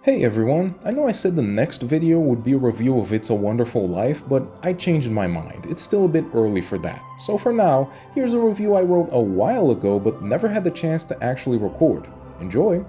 Hey everyone, I know I said the next video would be a review of It's a Wonderful Life, but I changed my mind. It's still a bit early for that. So for now, here's a review I wrote a while ago but never had the chance to actually record. Enjoy!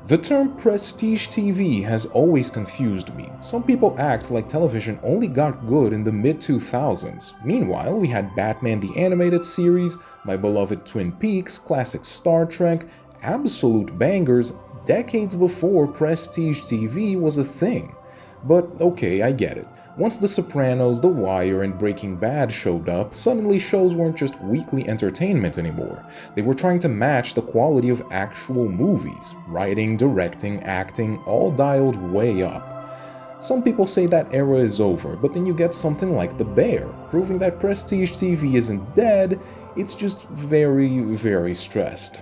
The term prestige TV has always confused me. Some people act like television only got good in the mid-2000s. Meanwhile, we had Batman the Animated Series, my beloved Twin Peaks, classic Star Trek, absolute bangers, decades before prestige TV was a thing. But okay, I get it. Once The Sopranos, The Wire, and Breaking Bad showed up, suddenly shows weren't just weekly entertainment anymore. They were trying to match the quality of actual movies. Writing, directing, acting, all dialed way up. Some people say that era is over, but then you get something like The Bear, proving that prestige TV isn't dead, it's just very stressed.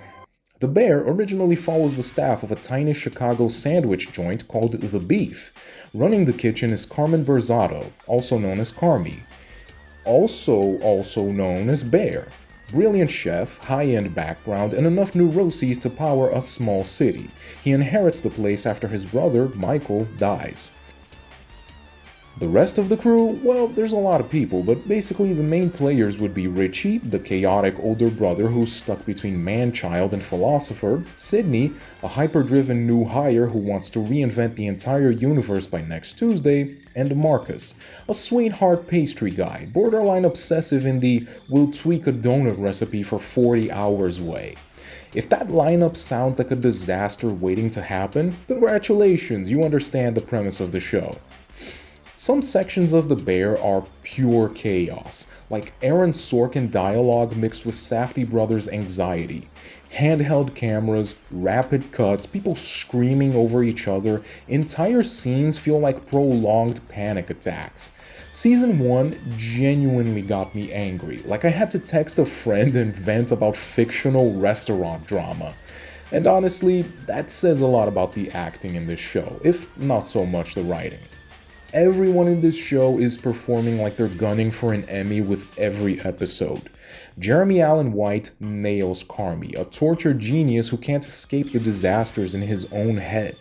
The Bear originally follows the staff of a tiny Chicago sandwich joint called The Beef. Running the kitchen is Carmen Berzato, also known as Carmy, also known as Bear. Brilliant chef, high-end background, and enough neuroses to power a small city. He inherits the place after his brother, Michael, dies. The rest of the crew, well, there's a lot of people, but basically the main players would be Richie, the chaotic older brother who's stuck between man-child and philosopher, Sydney, a hyper-driven new hire who wants to reinvent the entire universe by next Tuesday, and Marcus, a sweetheart pastry guy, borderline obsessive in the "we'll tweak a donut recipe for 40 hours" way. If that lineup sounds like a disaster waiting to happen, congratulations, you understand the premise of the show. Some sections of The Bear are pure chaos, like Aaron Sorkin dialogue mixed with Safdie brothers' anxiety. Handheld cameras, rapid cuts, people screaming over each other, entire scenes feel like prolonged panic attacks. Season 1 genuinely got me angry, like I had to text a friend and vent about fictional restaurant drama. And honestly, that says a lot about the acting in this show, if not so much the writing. Everyone in this show is performing like they're gunning for an Emmy with every episode. Jeremy Allen White nails Carmy, a tortured genius who can't escape the disasters in his own head.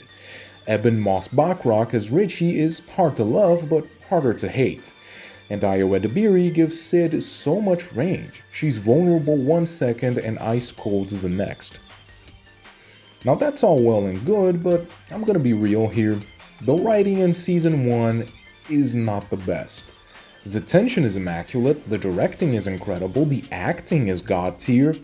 Eben Moss-Bachrach as Richie is hard to love, but harder to hate. And edebiri gives Sid so much range. She's vulnerable one second and ice cold the next. Now that's all well and good, but I'm gonna be real here. The writing in Season 1 is not the best. The tension is immaculate, the directing is incredible, the acting is god tier,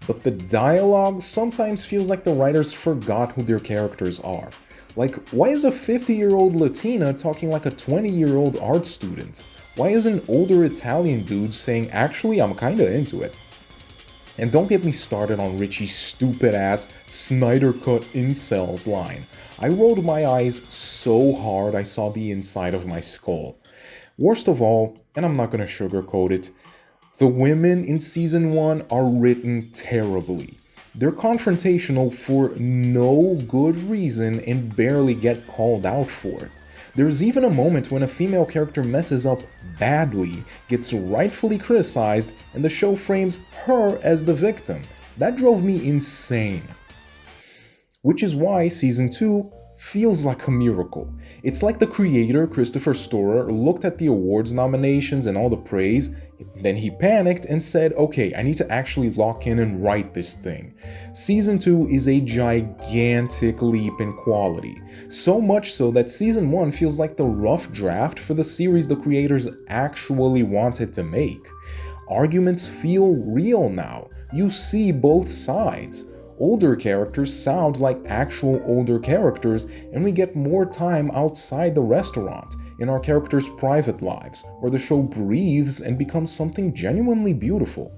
but the dialogue sometimes feels like the writers forgot who their characters are. Like, why is a 50-year-old Latina talking like a 20-year-old art student? Why is an older Italian dude saying, "Actually, I'm kinda into it"? And don't get me started on Richie's stupid-ass Snyder Cut incels line. I rolled my eyes so hard I saw the inside of my skull. Worst of all, and I'm not gonna sugarcoat it, the women in Season 1 are written terribly. They're confrontational for no good reason and barely get called out for it. There's even a moment when a female character messes up badly, gets rightfully criticized, and the show frames her as the victim. That drove me insane. Which is why Season 2 feels like a miracle. It's like the creator, Christopher Storer, looked at the awards nominations and all the praise, then he panicked and said, okay, I need to actually lock in and write this thing. Season 2 is a gigantic leap in quality. So much so that Season 1 feels like the rough draft for the series the creators actually wanted to make. Arguments feel real now. You see both sides. Older characters sound like actual older characters, and we get more time outside the restaurant, in our characters' private lives, where the show breathes and becomes something genuinely beautiful.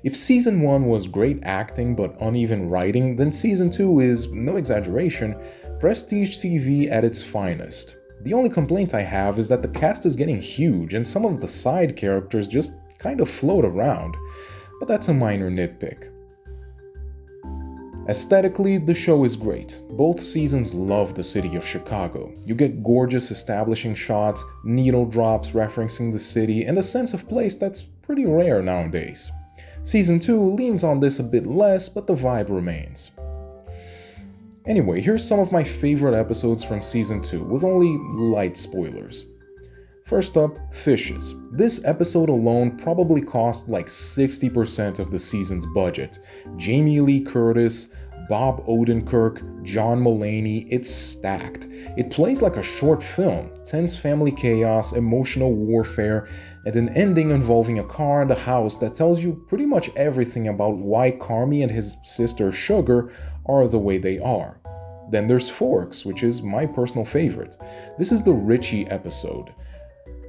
If Season 1 was great acting but uneven writing, then Season 2 is, no exaggeration, prestige TV at its finest. The only complaint I have is that the cast is getting huge and some of the side characters just kind of float around, but that's a minor nitpick. Aesthetically, the show is great. Both seasons love the city of Chicago. You get gorgeous establishing shots, needle drops referencing the city, and a sense of place that's pretty rare nowadays. Season 2 leans on this a bit less, but the vibe remains. Anyway, here's some of my favorite episodes from Season 2, with only light spoilers. First up, Fishes. This episode alone probably cost like 60% of the season's budget. Jamie Lee Curtis, Bob Odenkirk, John Mulaney, it's stacked. It plays like a short film, tense family chaos, emotional warfare, and an ending involving a car and a house that tells you pretty much everything about why Carmy and his sister Sugar are the way they are. Then there's Forks, which is my personal favorite. This is the Richie episode.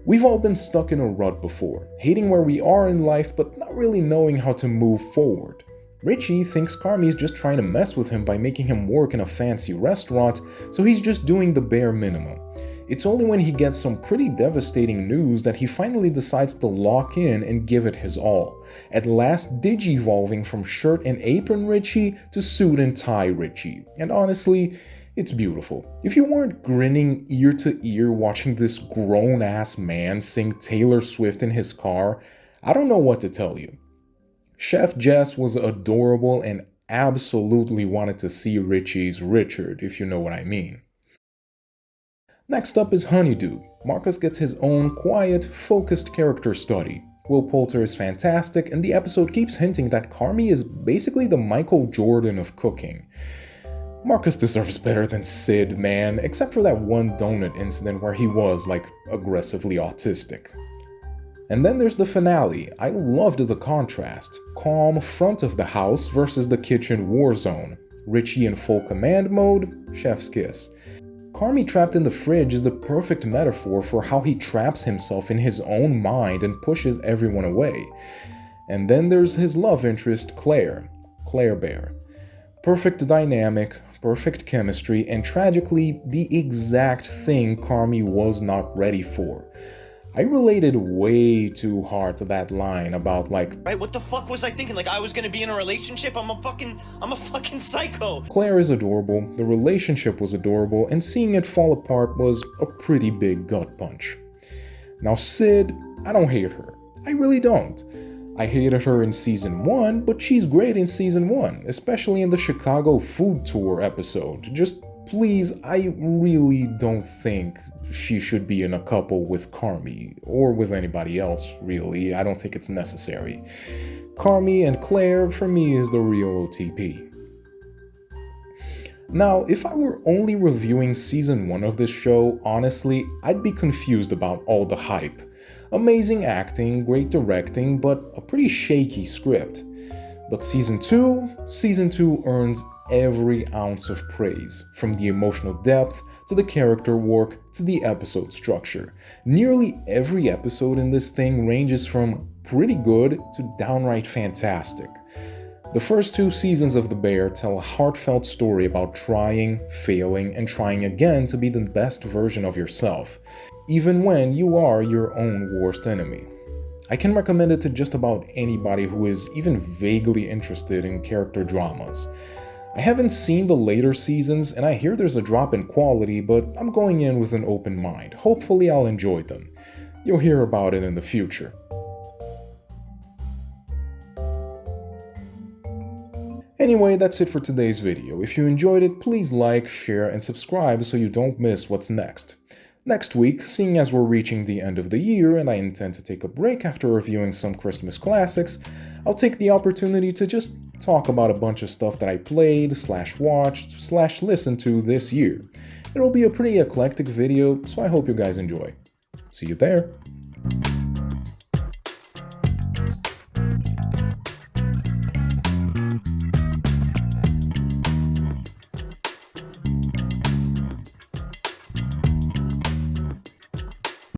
We've all been stuck in a rut before, hating where we are in life but not really knowing how to move forward. Richie thinks Carmy's just trying to mess with him by making him work in a fancy restaurant, so he's just doing the bare minimum. It's only when he gets some pretty devastating news that he finally decides to lock in and give it his all, at last digi-evolving from shirt and apron Richie to suit and tie Richie. And honestly, it's beautiful. If you weren't grinning ear to ear watching this grown-ass man sing Taylor Swift in his car, I don't know what to tell you. Chef Jess was adorable and absolutely wanted to see Richie's Richard, if you know what I mean. Next up is Honeydew. Marcus gets his own quiet, focused character study. Will Poulter is fantastic, and the episode keeps hinting that Carmy is basically the Michael Jordan of cooking. Marcus deserves better than Sid, man, except for that one donut incident where he was, like, aggressively autistic. And then there's the finale. I loved the contrast. Calm front of the house versus the kitchen war zone. Richie in full command mode, chef's kiss. Carmy trapped in the fridge is the perfect metaphor for how he traps himself in his own mind and pushes everyone away. And then there's his love interest, Claire Bear. Perfect dynamic, perfect chemistry, and tragically, the exact thing Carmy was not ready for. I related way too hard to that line about like, right, what the fuck was I thinking? Like I was gonna be in a relationship? I'm a fucking psycho. Claire is adorable, the relationship was adorable, and seeing it fall apart was a pretty big gut punch. Now Sid, I don't hate her. I really don't. I hated her in season 1, but she's great in season 1, especially in the Chicago food tour episode. Just please, I really don't think she should be in a couple with Carmy, or with anybody else, really. I don't think it's necessary. Carmy and Claire, for me, is the real OTP. Now, if I were only reviewing season 1 of this show, honestly, I'd be confused about all the hype. Amazing acting, great directing, but a pretty shaky script. But season 2 earns every ounce of praise, from the emotional depth, to the character work, to the episode structure. Nearly every episode in this thing ranges from pretty good to downright fantastic. The first 2 seasons of The Bear tell a heartfelt story about trying, failing, and trying again to be the best version of yourself, even when you are your own worst enemy. I can recommend it to just about anybody who is even vaguely interested in character dramas. I haven't seen the later seasons, and I hear there's a drop in quality, but I'm going in with an open mind. Hopefully I'll enjoy them. You'll hear about it in the future. Anyway, that's it for today's video. If you enjoyed it, please like, share, and subscribe so you don't miss what's next. Next week, seeing as we're reaching the end of the year and I intend to take a break after reviewing some Christmas classics, I'll take the opportunity to just talk about a bunch of stuff that I played, watched, listened to this year. It'll be a pretty eclectic video, so I hope you guys enjoy. See you there!